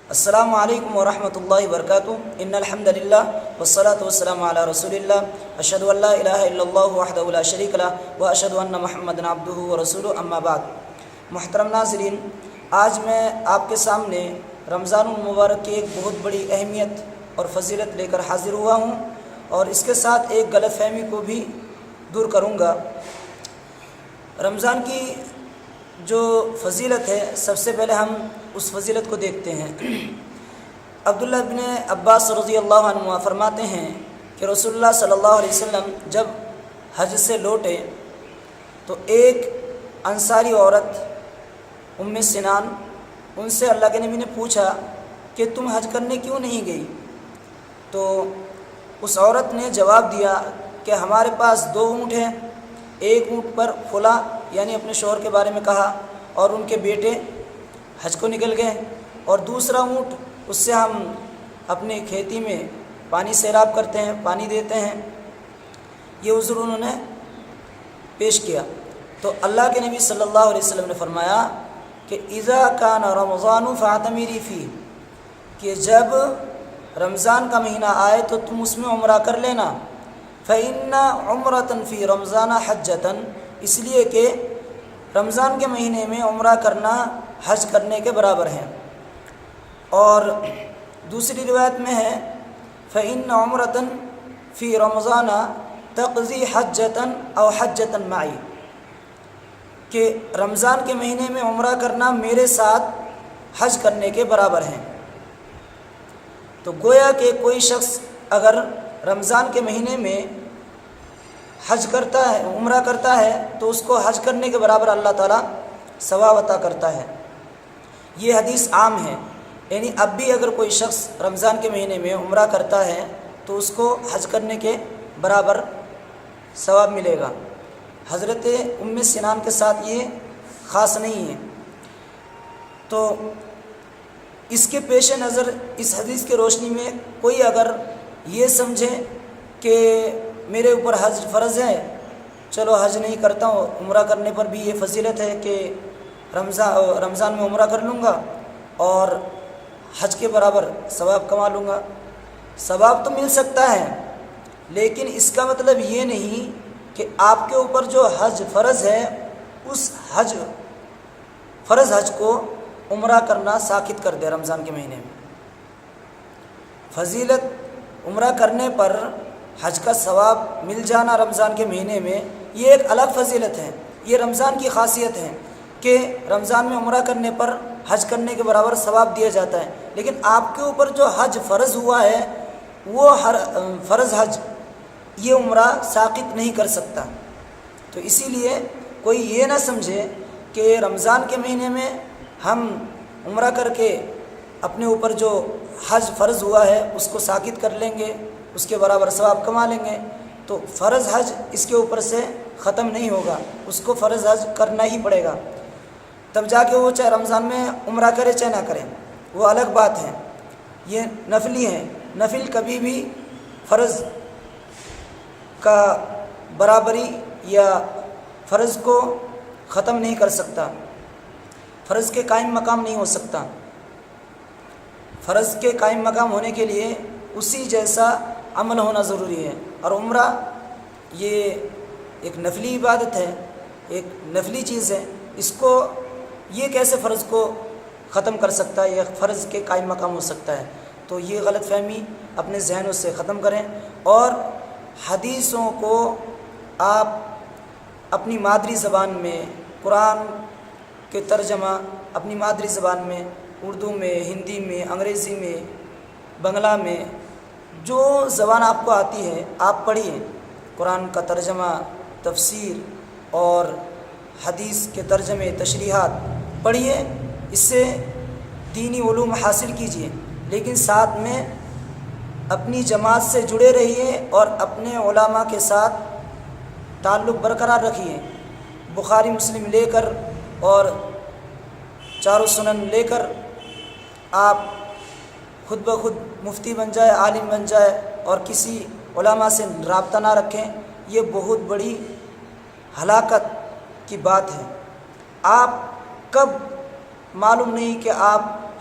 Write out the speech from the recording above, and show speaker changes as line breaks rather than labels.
السلام علیکم ورحمۃ اللہ وبرکاتہ ان الحمد للہ والصلاة والسلام علی رسول اللہ اشہد ان لا الہ الا اللہ وحدہ لا شریک لہ واشہد ان محمدا عبدہ ورسولہ اما بعد۔ محترم ناظرین، آج میں آپ کے سامنے رمضان المبارک کی ایک بہت بڑی اہمیت اور فضیلت لے کر حاضر ہوا ہوں، اور اس کے ساتھ ایک غلط فہمی کو بھی دور کروں گا۔ رمضان کی جو فضیلت ہے، سب سے پہلے ہم اس فضیلت کو دیکھتے ہیں۔ عبداللہ بن عباس رضی اللہ عنہ فرماتے ہیں کہ رسول اللہ صلی اللہ علیہ وسلم جب حج سے لوٹے تو ایک انصاری عورت ام سنان، ان سے اللہ کے نبی نے پوچھا کہ تم حج کرنے کیوں نہیں گئی؟ تو اس عورت نے جواب دیا کہ ہمارے پاس 2 اونٹ ہیں، ایک اونٹ پر فلاں یعنی اپنے شوہر کے بارے میں کہا اور ان کے بیٹے حج کو نکل گئے، اور دوسرا اونٹ اس سے ہم اپنی کھیتی میں پانی سیراب کرتے ہیں، پانی دیتے ہیں۔ یہ عذر انہوں نے پیش کیا۔ تو اللہ کے نبی صلی اللہ علیہ وسلم نے فرمایا کہ اذا کان رمضان فاعتمری فیہ، کہ جب رمضان کا مہینہ آئے تو تم اس میں عمرہ کر لینا۔ فإن عمرة فی رمضان حجۃ، اس لیے کہ رمضان کے مہینے میں عمرہ کرنا حج کرنے کے برابر ہے۔ اور دوسری روایت میں ہے فإن عمرة فی رمضان تقضی حجۃ او حجۃ معی، کہ رمضان کے مہینے میں عمرہ کرنا میرے ساتھ حج کرنے کے برابر ہے۔ تو گویا کہ کوئی شخص اگر رمضان کے مہینے میں حج کرتا ہے، عمرہ کرتا ہے، تو اس کو حج کرنے کے برابر اللہ تعالیٰ ثواب عطا کرتا ہے۔ یہ حدیث عام ہے، یعنی اب بھی اگر کوئی شخص رمضان کے مہینے میں عمرہ کرتا ہے تو اس کو حج کرنے کے برابر ثواب ملے گا۔ حضرت ام سنان کے ساتھ یہ خاص نہیں ہے۔ تو اس کے پیش نظر اس حدیث کی روشنی میں کوئی اگر یہ سمجھے کہ میرے اوپر حج فرض ہے، چلو حج نہیں کرتا ہوں، عمرہ کرنے پر بھی یہ فضیلت ہے کہ رمضان میں عمرہ کر لوں گا اور حج کے برابر ثواب کما لوں گا۔ ثواب تو مل سکتا ہے، لیکن اس کا مطلب یہ نہیں کہ آپ کے اوپر جو حج فرض ہے اس فرض حج کو عمرہ کرنا ساقط کر دے رمضان کے مہینے میں۔ فضیلت عمرہ کرنے پر حج کا ثواب مل جانا رمضان کے مہینے میں، یہ ایک الگ فضیلت ہے، یہ رمضان کی خاصیت ہے کہ رمضان میں عمرہ کرنے پر حج کرنے کے برابر ثواب دیا جاتا ہے۔ لیکن آپ کے اوپر جو حج فرض ہوا ہے وہ فرض حج یہ عمرہ ساقط نہیں کر سکتا۔ تو اسی لیے کوئی یہ نہ سمجھے کہ رمضان کے مہینے میں ہم عمرہ کر کے اپنے اوپر جو حج فرض ہوا ہے اس کو ساقط کر لیں گے، اس کے برابر ثواب کما لیں گے۔ تو فرض حج اس کے اوپر سے ختم نہیں ہوگا، اس کو فرض حج کرنا ہی پڑے گا، تب جا کے وہ چاہے رمضان میں عمرہ کرے چاہے نہ کرے، وہ الگ بات ہے۔ یہ نفلی ہے، نفل کبھی بھی فرض کا برابری یا فرض کو ختم نہیں کر سکتا، فرض کے قائم مقام نہیں ہو سکتا۔ فرض کے قائم مقام ہونے کے لیے اسی جیسا عمل ہونا ضروری ہے، اور عمرہ یہ ایک نفلی عبادت ہے، ایک نفلی چیز ہے، اس کو یہ کیسے فرض کو ختم کر سکتا ہے یا فرض کے قائم مقام ہو سکتا ہے؟ تو یہ غلط فہمی اپنے ذہنوں سے ختم کریں، اور حدیثوں کو آپ اپنی مادری زبان میں، قرآن کے ترجمہ اپنی مادری زبان میں، اردو میں، ہندی میں، انگریزی میں، بنگلہ میں، جو زبان آپ کو آتی ہے آپ پڑھیے، قرآن کا ترجمہ، تفسیر اور حدیث کے ترجمے، تشریحات پڑھیے، اس سے دینی علوم حاصل کیجیے، لیکن ساتھ میں اپنی جماعت سے جڑے رہیے اور اپنے علماء کے ساتھ تعلق برقرار رکھیے۔ بخاری مسلم لے کر اور چاروں سنن لے کر آپ خود بخود مفتی بن جائے، عالم بن جائے اور کسی علماء سے رابطہ نہ رکھیں، یہ بہت بڑی ہلاکت کی بات ہے۔ آپ کب معلوم نہیں کہ آپ